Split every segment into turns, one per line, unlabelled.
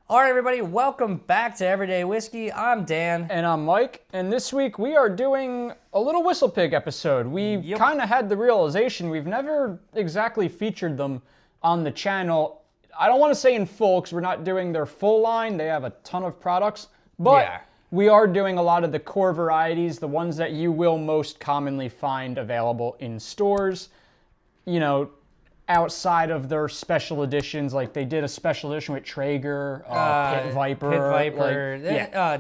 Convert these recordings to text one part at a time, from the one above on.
All right, everybody, welcome back to Everyday Whiskey. I'm Dan.
And I'm Mike, and this week we are doing a little Whistle Pig episode. We kind of had the realization we've never exactly featured them on the channel. I don't want to say in full, because we're not doing their full line. They have a ton of products, but we are doing a lot of the core varieties, the ones that you will most commonly find available in stores. You know, outside of their special editions, like they did a special edition with Traeger, Pit Viper,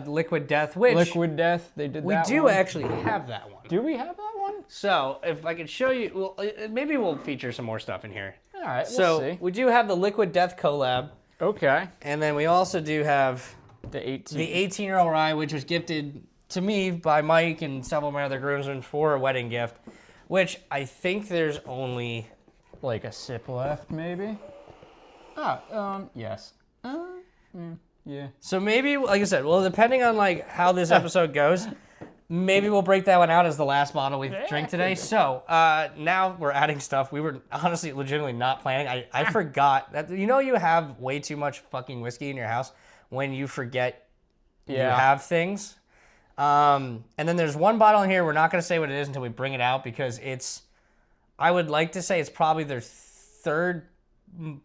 Liquid Death, which
Liquid Death. They did.
we
that
do
one.
actually have that one.
Do we have that one?
So if I could show you, well, maybe we'll feature some more stuff in here.
All right,
So
we'll see.
we do have the Liquid Death collab,
Okay.
and then we also do have
The 18.
the 18-year-old rye, which was gifted to me by Mike and several of my other groomsmen for a wedding gift, which I think there's only
Like a sip left, maybe? Yes. Yeah.
So maybe, like I said, well, depending on like how this episode goes, maybe we'll break that one out as the last bottle we drink today. So now we're adding stuff. We were honestly, legitimately not planning. I forgot that, you have way too much fucking whiskey in your house when you forget you have things. And then there's one bottle in here. We're not going to say what it is until we bring it out, because I would like to say it's probably their third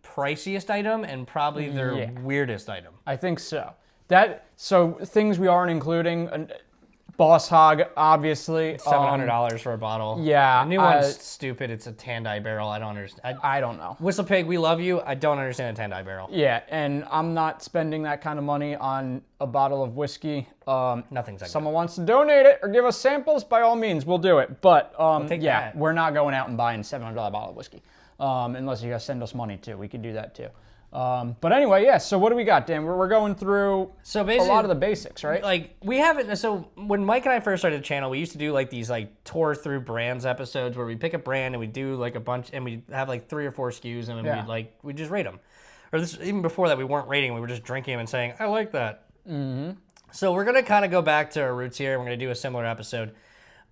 priciest item and probably their weirdest item.
I think so. So things we aren't including, Boss Hog, obviously.
$700 for a bottle.
Yeah.
The new one's stupid. It's a Tandai barrel. I don't understand.
I don't know.
Whistle Pig, we love you. I don't understand a Tandai barrel.
Yeah, and I'm not spending that kind of money on a bottle of whiskey.
Nothing's like
Someone wants to donate it or give us samples, by all means, we'll do it. But
take
yeah,
that.
we're not going out and buying a $700 bottle of whiskey, unless you guys send us money too. We could do that too. But anyway, yeah. So what do we got, Dan? We're going through
So
a
basically,
lot of the basics, right?
like we haven't. So when Mike and I first started the channel, we used to do like these like tour through brands episodes where we pick a brand and we do like a bunch, and we have like 3 or 4 SKUs, and then we just rate them. Or this, even before that, we weren't rating; we were just drinking them and saying, "I like that." Mm-hmm. So we're gonna kind of go back to our roots here. We're gonna do a similar episode.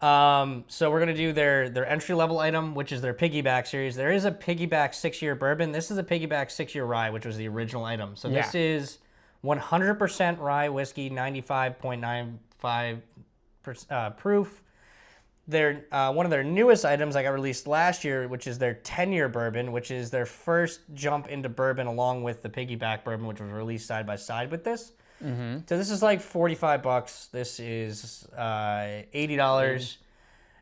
So we're gonna do their entry level item, which is their Piggyback series. There is a Piggyback 6-year bourbon. This is a Piggyback 6-year rye, which was the original item. So this is 100% rye whiskey, 95.95% proof. They're one of their newest items that got released last year, which is their 10-year bourbon, which is their first jump into bourbon along with the Piggyback bourbon, which was released side by side with this. Mm-hmm. So this is like $45. This is $80.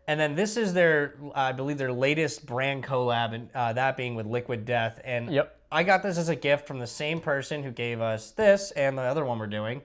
And then this is their, I believe, their latest brand collab, and that being with Liquid Death. And I got this as a gift from the same person who gave us this and the other one we're doing.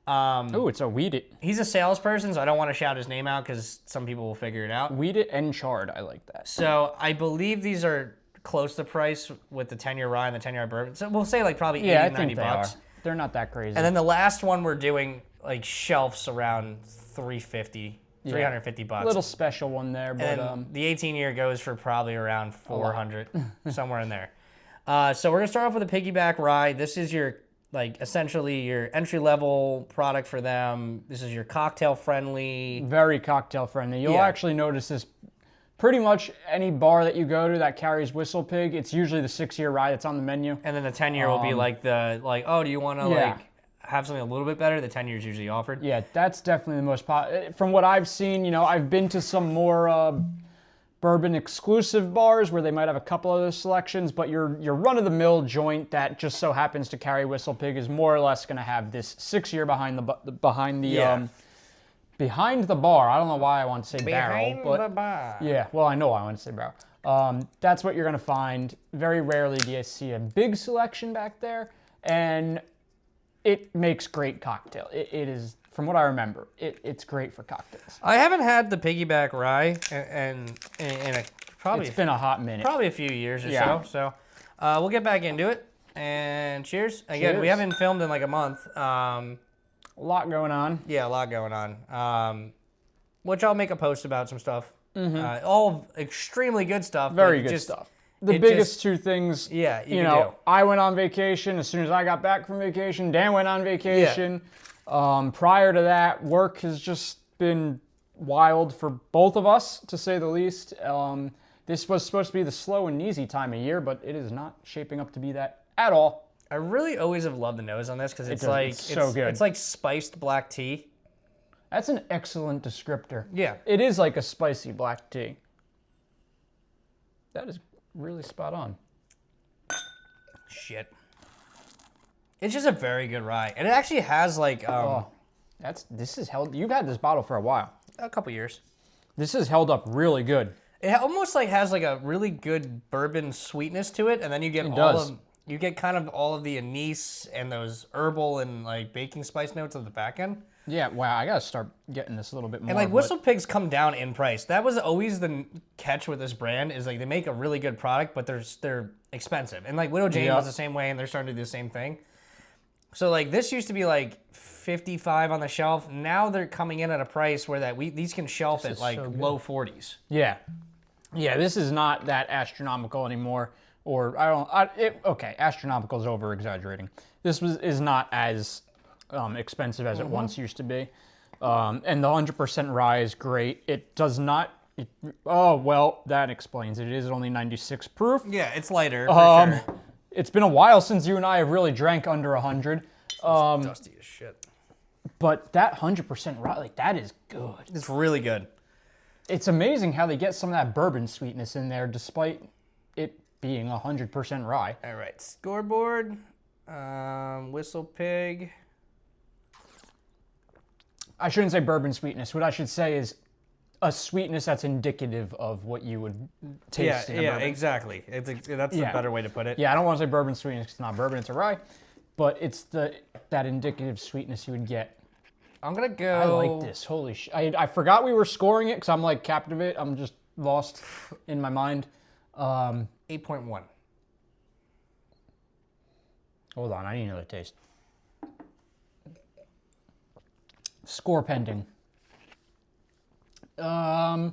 Oh, it's a Weed It.
He's a salesperson, so I don't want to shout his name out because some people will figure it out.
Weed It and Charred. I like that.
So I believe these are close to price with the 10-year rye and the 10-year bourbon. So we'll say like probably $80,
I think
$90.
they are. They're not that crazy.
And then the last one we're doing like shelves around $350 $350.
A little special one there, but
And the 18-year goes for probably around $400, somewhere in there. So we're gonna start off with a Piggyback rye. This is your essentially your entry-level product for them. This is your cocktail friendly.
Very cocktail friendly. You'll actually notice this pretty much any bar that you go to that carries Whistle Pig. It's usually the 6-year rye that's on the menu.
And then the 10-year will be oh, do you want to have something a little bit better? The 10 years usually offered.
Yeah, that's definitely the most popular. From what I've seen, I've been to some more bourbon exclusive bars where they might have a couple other selections, but your run-of-the-mill joint that just so happens to carry Whistle Pig is more or less going to have this 6-year behind the bar. I don't know why I want to say barrel, but
the bar.
Yeah, well, I know why I want to say barrel. That's what you're going to find. Very rarely do you see a big selection back there, and it makes great cocktail. It is, from what I remember, it's great for cocktails.
I haven't had the Piggyback rye in probably
It's been a hot minute.
Probably a few years or so. So we'll get back into it. And cheers. Again, we
Cheers.
haven't filmed in like a month.
A lot going on.
Yeah, a lot going on. Which I'll make a post about some stuff. All extremely good stuff.
Very good stuff. The biggest two things,
Yeah, you
know, I went on vacation. As soon as I got back from vacation, Dan went on vacation. Prior to that, work has just been wild for both of us, to say the least. This was supposed to be the slow and easy time of year, but it is not shaping up to be that at all.
I really always have loved the nose on this because it's
so good.
It's like spiced black tea.
That's an excellent descriptor.
Yeah.
It is like a spicy black tea. That is really spot on.
Shit. It's just a very good rye. And it actually has like
this is held. You've had this bottle for a while.
a couple years.
This is held up really good.
It almost like has like a really good bourbon sweetness to it, and then you get you get kind of all of the anise and those herbal and like baking spice notes at the back end.
Yeah, wow, I gotta start getting this a little bit more.
And like Whistle Pigs come down in price. That was always the catch with this brand is like they make a really good product, but they're expensive. And like Widow Jane was the same way, and they're starting to do the same thing. So like this used to be like $55 on the shelf. Now they're coming in at a price where these can shelf at like low 40s.
Yeah, yeah, this is not that astronomical anymore. Or okay, astronomical is over exaggerating. This is not as expensive as it once used to be. And the 100% rye is great. It does not. Oh well, that explains it. It is only 96 proof.
Yeah, it's lighter. For sure.
It's been a while since you and I have really drank under 100.
Dusty as shit.
But that 100% rye, like that is good.
It's really good.
It's amazing how they get some of that bourbon sweetness in there, despite it being 100% rye.
All right, scoreboard. Whistle Pig.
I shouldn't say bourbon sweetness. What I should say is a sweetness that's indicative of what you would taste in a bourbon.
Exactly. That's the better way to put it.
Yeah, I don't want to say bourbon sweetness 'cause it's not bourbon, it's a rye. But it's that indicative sweetness you would get.
I'm going to go...
I like this. Holy shit. I forgot we were scoring it because I'm like captivate. I'm just lost in my mind.
8.1.
Hold on, I need another taste. Score pending.
So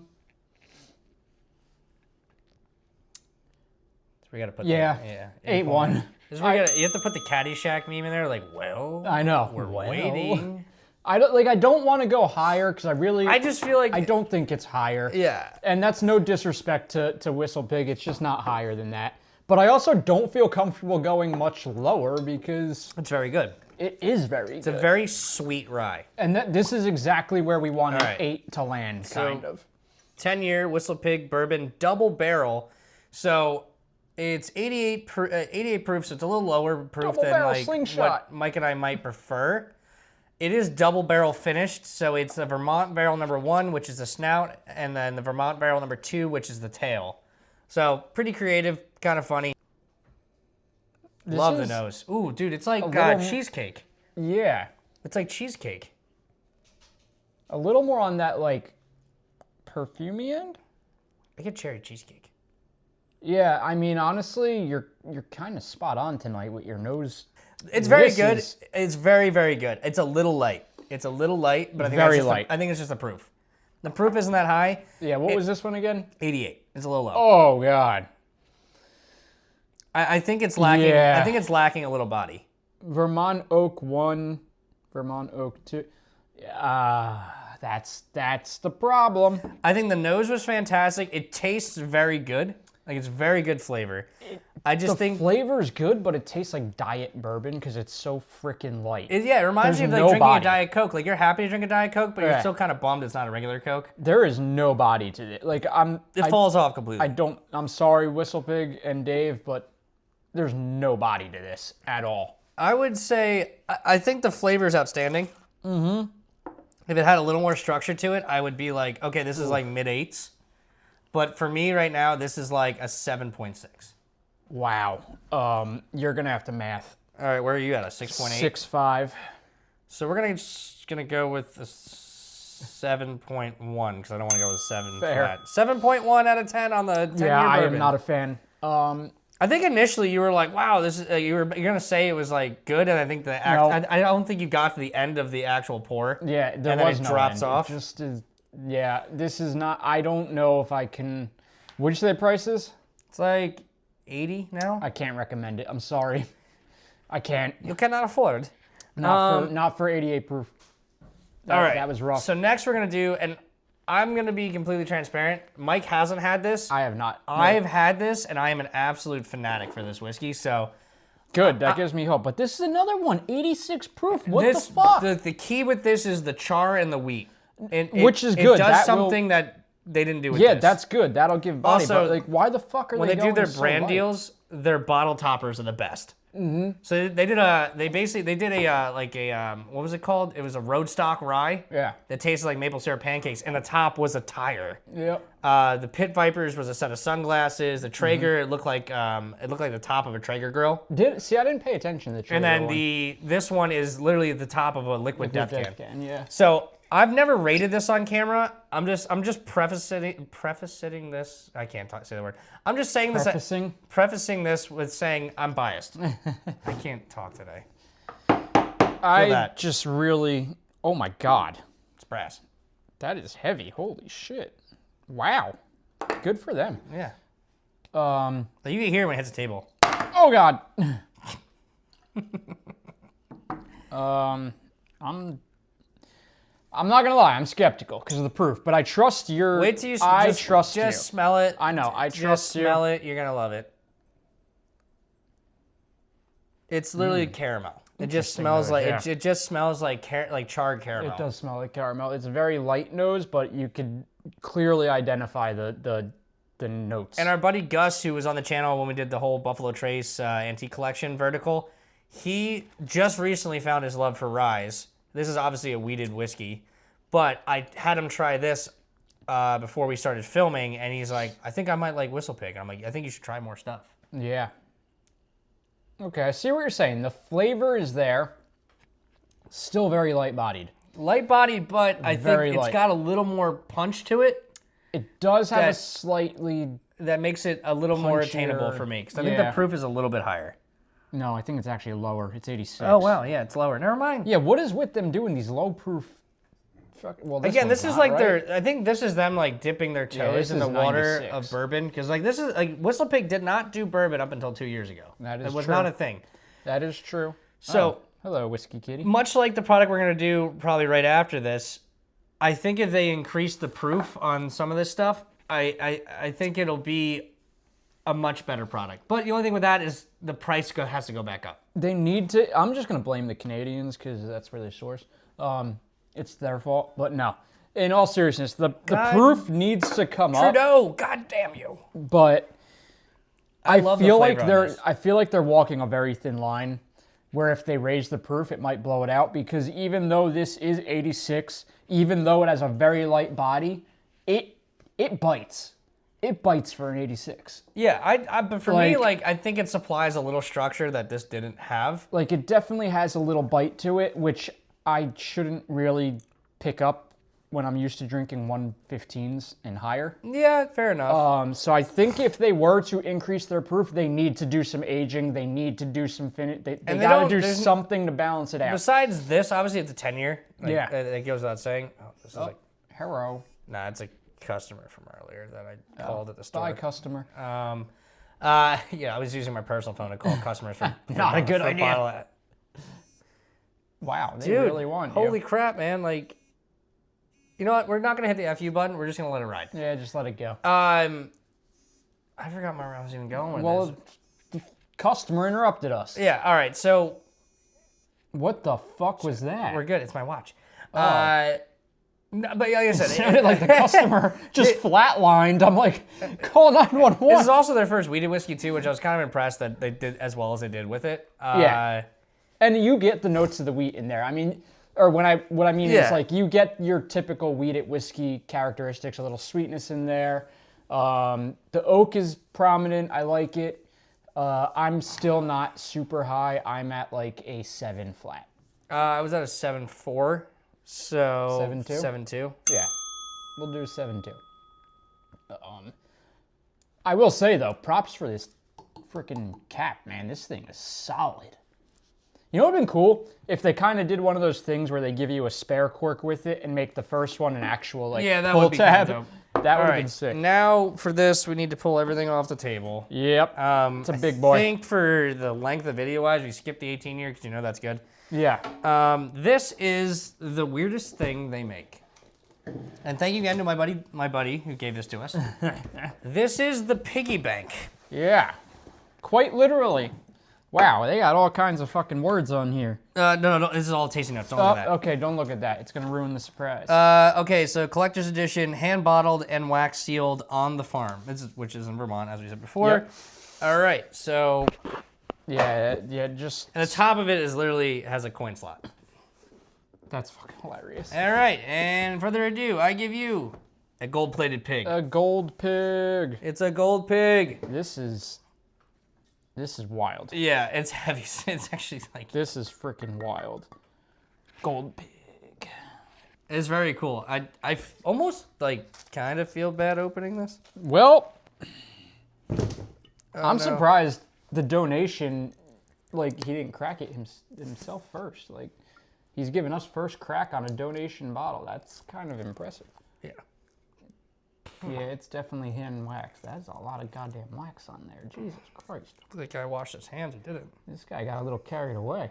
we gotta put
8-1.
You have to put the Caddyshack meme in there, like, well,
I know.
we're waiting.
I don't want to go higher because I
just feel like
I don't think it's higher.
Yeah.
And that's no disrespect to Whistle Pig. It's just not higher than that. But I also don't feel comfortable going much lower because
it's very good.
It is very good.
It's a very sweet rye.
And this is exactly where we wanted 8 to land, kind of.
10-year Whistle Pig bourbon double barrel. So it's 88 proof, so it's a little lower proof than like what Mike and I might prefer. It is double barrel finished, so it's the Vermont barrel number 1, which is the snout, and then the Vermont barrel number 2, which is the tail. So pretty creative, kind of funny. Love the nose. Ooh, dude, it's like cheesecake.
Yeah.
It's like cheesecake.
A little more on that, like, perfumey end?
I get cherry cheesecake.
Yeah, I mean, honestly, you're kind of spot on tonight with your nose.
It's very good. It's very, very good. It's a little light. But I think I think it's just the proof. The proof isn't that high.
Yeah, what was this one again?
88. It's a little low.
Oh, God.
I think it's lacking.
Yeah.
I think it's lacking a little body.
Vermont Oak 1, Vermont Oak 2. That's the problem.
I think the nose was fantastic. It tastes very good. Like it's very good flavor. I just think
the flavor's good, but it tastes like diet bourbon because it's so freaking light.
It reminds you of like drinking a Diet Coke. Like you're happy to drink a Diet Coke, but you're still kind of bummed it's not a regular Coke.
There is no body to it. Like
it falls off completely.
I'm sorry, Whistle Pig and Dave, but there's no body to this at all.
I would say I think the flavor is outstanding. Mm-hmm. If it had a little more structure to it, I would be like, okay, this is like mid-8s. But for me right now, this is like a 7.6.
Wow. You're going to have to math.
All right, where are you at? A 6.8?
6.5.
So we're gonna go with a 7.1 because I don't want to go with 7 flat. 7.1 out of 10 on the 10-year bourbon.
I am not a fan.
I think initially you were like, "Wow, this is." You're gonna say it was like good, and I think I don't think you got to the end of the actual pour.
Yeah,
and then it drops off.
It just is. Yeah, this is not. I don't know if I can. What did you say the price is?
It's like 80 now.
I can't recommend it. I'm sorry. I can't.
You cannot afford.
Not for 88 proof.
All right,
that was rough.
So next we're gonna do, and I'm gonna be completely transparent. Mike hasn't had this.
I have not.
I have had this, and I am an absolute fanatic for this whiskey. So
Good, that gives me hope. But this is another one, 86 proof. What
the
fuck?
The key with this is the char and the wheat.
Which is good.
It does something that they didn't do with
this.
this.
That's good. That'll give body.
Also,
but like, why the fuck are
when
they
do
going
their
so
brand
light?
deals, their bottle toppers are the best. Mm-hmm. So they did a what was it called? It was a roadstock rye.
Yeah.
That tasted like maple syrup pancakes, and the top was a tire.
Yep.
The Pit Vipers was a set of sunglasses. The Traeger, it looked like the top of a Traeger grill.
I didn't pay attention to the Traeger
And then
one.
this one is literally the top of a liquid death can.
Yeah.
So I've never rated this on camera. I'm just prefacing this. I can't say the word. I'm just saying prefacing this with saying I'm biased. I can't talk today.
Just really. Oh my god.
It's brass.
That is heavy. Holy shit. Wow. Good for them.
Yeah. You can hear it when it hits the table.
Oh god. I'm not gonna lie, I'm skeptical because of the proof, but I trust your.
Wait till you
trust you.
Just smell it.
I know, I trust you.
Smell it. You're gonna love it. It's literally caramel. It just smells like it just smells like charred caramel.
It does smell like caramel. It's a very light nose, but you could clearly identify the notes.
And our buddy Gus, who was on the channel when we did the whole Buffalo Trace antique collection vertical, he just recently found his love for ryes. This is obviously a wheated whiskey, but I had him try this before we started filming, and he's like, I think I might like Whistlepig. And I'm like, I think you should try more stuff.
Yeah. Okay, I see what you're saying. The flavor is there. Still very light-bodied.
Light-bodied, but I think it's got a little more punch to it.
It does have a slightly...
That makes it a little more attainable for me, because I think the proof is a little bit higher.
No, I think it's actually lower. It's 86.
Oh, wow, yeah, it's lower. Never mind.
Yeah, what is with them doing these low-proof... Well,
this is like I think this is them like dipping their toes in the water
96.
of bourbon, because like this is like Whistlepig did not do bourbon up until 2 years ago.
That is
It was
true.
not a thing.
That is true.
So
hello, Whiskey Kitty.
Much like the product we're gonna do probably right after this, I think if they increase the proof on some of this stuff, I think it'll be a much better product. But the only thing with that is the price has to go back up.
They need to. I'm just gonna blame the Canadians because that's where they source. It's their fault, but no. In all seriousness, the proof needs to come up.
Trudeau, God damn you!
But I feel like they're walking a very thin line, where if they raise the proof, it might blow it out. Because even though this is 86, even though it has a very light body, it bites. It bites for an 86.
Yeah, but for me, like I think it supplies a little structure that this didn't have.
Like it definitely has a little bite to it, which I shouldn't really pick up when I'm used to drinking 115s and higher.
Yeah, fair enough.
So I think if they were to increase their proof, they need to do some aging. They need to do some finish. They got to do something to balance it out.
Besides this, obviously it's a 10-year.
Yeah.
It goes without saying. Oh, this is like...
Hello.
Nah, it's a customer from earlier that I called at the store.
Bye, customer.
Yeah, I was using my personal phone to call customers for
Not a good idea.
Bottle.
Wow, they really want you.
Holy crap, man. Like, you know what? We're not going to hit the FU button. We're just going to let it ride.
Yeah, just let it go.
I forgot where I was even going with this.
The customer interrupted us.
Yeah, all right. So.
What the fuck was that?
We're good. It's my watch. No, but like I said.
It sounded like the customer just flatlined. I'm like, call 911.
This is also their first wheated whiskey, too, which I was kind of impressed that they did as well as they did with it.
Yeah. And you get the notes of the wheat in there. I mean, or what I mean is like you get your typical wheated whiskey characteristics, a little sweetness in there. The oak is prominent. I like it. I'm still not super high. I'm at like a 7 flat.
I was at a 7.4. So
7.2?
7.2.
Yeah. We'll do 7.2. I will say though, props for this freaking cap, man. This thing is solid. You know what would have been cool? If they kind of did one of those things where they give you a spare cork with it and make the first one an actual like
that
pull
would be
tab.
Dope.
That would have been sick.
Now for this, we need to pull everything off the table.
Yep. It's a big boy.
I think for the length of video-wise, we skipped the 18-year because you know that's good.
Yeah.
This is the weirdest thing they make. And thank you again to my buddy who gave this to us. This is the piggy bank.
Yeah. Quite literally. Wow, they got all kinds of fucking words on here.
No. This is all tasting notes. Don't look at that.
Okay, don't look at that. It's gonna ruin the surprise.
Okay, so collector's edition, hand bottled and wax sealed on the farm, which is in Vermont, as we said before.
Yep.
All right, so
yeah, just.
and the top of it has a coin slot.
That's fucking hilarious.
All right, and further ado, I give you a gold-plated pig.
A gold pig.
It's a gold pig.
This is wild.
Yeah, it's heavy. It's actually like...
This is freaking wild. Gold pig.
It's very cool. I almost, like, kind of feel bad opening this.
Well, I'm surprised the donation, like, he didn't crack it himself first. Like, he's giving us first crack on a donation bottle. That's kind of impressive.
Yeah.
Yeah, it's definitely hand wax. That's a lot of goddamn wax on there. Jesus Christ.
The guy washed his hands and did it.
This guy got a little carried away.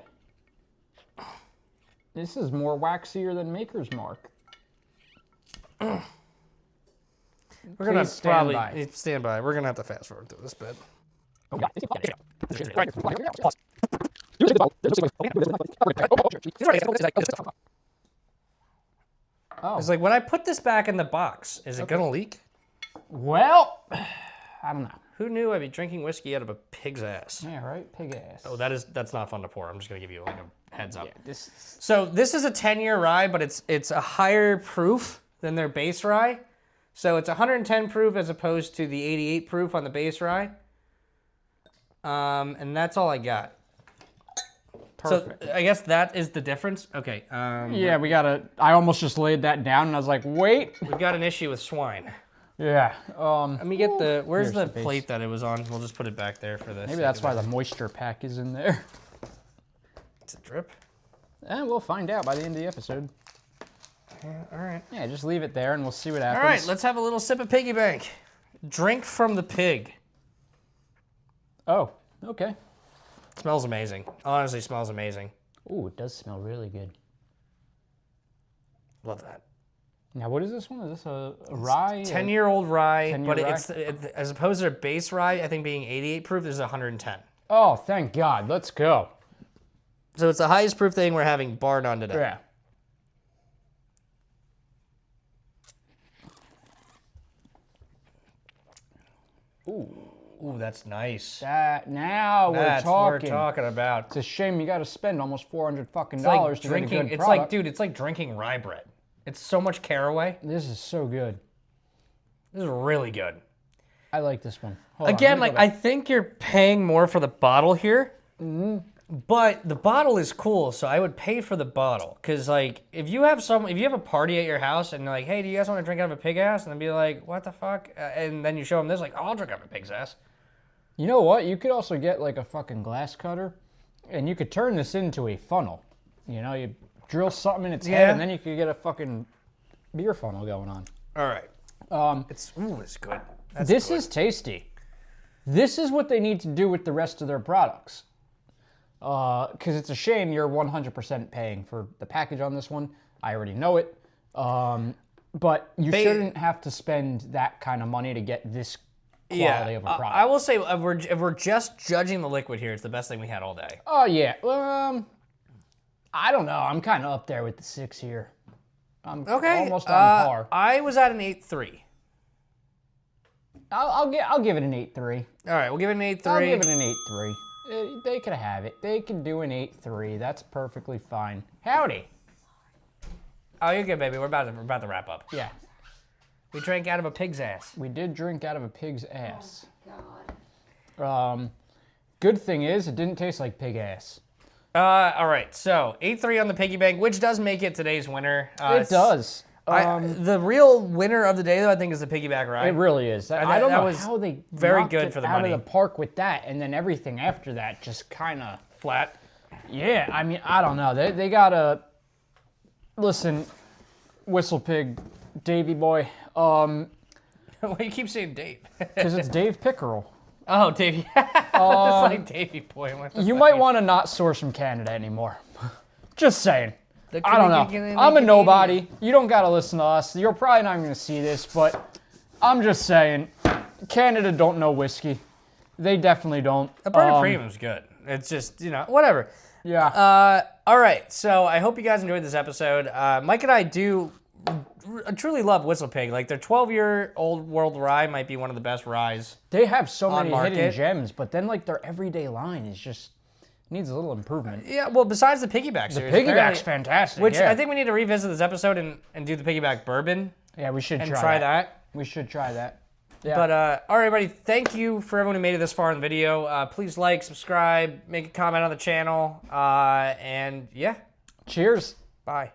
This is more waxier than Maker's Mark.
We're gonna
stand
by. We're gonna have to fast forward through this bit.
Oh.
It's like, when I put this back in the box, is it gonna leak?
Well, I don't know.
Who knew I'd be drinking whiskey out of a pig's ass?
Yeah, right? Pig ass.
Oh, that's not fun to pour. I'm just gonna give you like a heads up.
Yeah,
So this is a 10-year rye, but it's a higher proof than their base rye. So it's 110 proof as opposed to the 88 proof on the base rye. And that's all I got.
Perfect.
So I guess that is the difference. Okay.
Yeah, I almost just laid that down and I was like, wait.
We've got an issue with swine.
Yeah.
Let me get where's the
base.
plate that it was on? We'll just put it back there for this.
Maybe that's why the moisture pack is in there.
It's a drip.
And we'll find out by the end of the episode.
Yeah, all right.
Yeah, just leave it there and we'll see what happens.
All right, let's have a little sip of Piggy Bank. Drink from the pig.
Oh, okay.
Smells amazing. Honestly, smells amazing.
Ooh, it does smell really good.
Love that.
Now, what is this one? Is this a rye?
10-year-old rye,
10-year
but
rye?
it's as opposed to their base rye, I think being 88 proof, this is 110.
Oh, thank God. Let's go.
So it's the highest proof thing we're having bar none today.
Yeah.
Ooh, that's nice.
Now
That's
we're
what we're
talking.
talking about.
It's a shame you got to spend almost $400 fucking
It's like
dollars to
drinking.
get a good
It's
product.
like, dude, it's like drinking rye bread. It's so much caraway.
This is so good.
This is really good.
I like this one. Hold on,
Again,
let me
like I think you're paying more for the bottle here, but the bottle is cool, so I would pay for the bottle. Cause like if you have a party at your house and you're like, hey, do you guys want to drink out of a pig ass? And then be like, what the fuck? And then you show them this, like, oh, I'll drink out of a pig's ass.
You know what? You could also get like a fucking glass cutter, and you could turn this into a funnel. You know, you drill something in its head, and then you could get a fucking beer funnel going on.
All right. It's good.
This is tasty. This is what they need to do with the rest of their products. Because it's a shame you're 100% paying for the package on this one. I already know it. But you shouldn't have to spend that kind of money to get this quality of a product.
I will say, if we're just judging the liquid here, it's the best thing we had all day.
Oh, yeah. I don't know. I'm kind of up there with the 6 here. I'm almost on par.
I was at an 8.3.
I'll give it an 8.3.
All right, we'll give it an 8.3.
I'll give it an 8.3. They could have it. They could do an 8.3. That's perfectly fine. Howdy.
Oh, you're good, baby. We're about to wrap up.
Yeah.
We drank out of a pig's ass.
We did drink out of a pig's ass.
Oh,
God. Good thing is, it didn't taste like pig ass.
All right, so 8.3 on the piggy bank, which does make it today's winner.
It does.
The real winner of the day, though, I think, is the piggyback rye.
It really is. I don't know
was
how they
very
knocked
good
it
for the
out
money.
of the park with that, and then everything after that just kind of
Flat.
Yeah, I mean, I don't know. They got to listen, Whistle Pig, Davey boy.
Why do you keep saying Dave?
Because it's Dave Pickerel.
Oh, Davey. It's like Davey boy.
You might want to not source from Canada anymore. Just saying. I don't know. I'm a nobody. You don't got to listen to us. You're probably not going to see this, but I'm just saying, Canada don't know whiskey. They definitely don't.
The Bourbon Premium's good. It's just, whatever.
Yeah.
All right. So I hope you guys enjoyed this episode. Mike and I do truly love Whistle Pig. Like their 12-year-old world rye might be one of the best ryes.
They have so many
market.
hidden gems, but then like their everyday line is just needs a little improvement.
Yeah, well, besides the Piggyback series.
The Piggyback's fantastic.
Which I think we need to revisit this episode and do the Piggyback bourbon.
Yeah, we should
try that.
We should try that. Yeah.
But all right, everybody, thank you for everyone who made it this far in the video. Please like, subscribe, make a comment on the channel, and yeah.
Cheers.
Bye.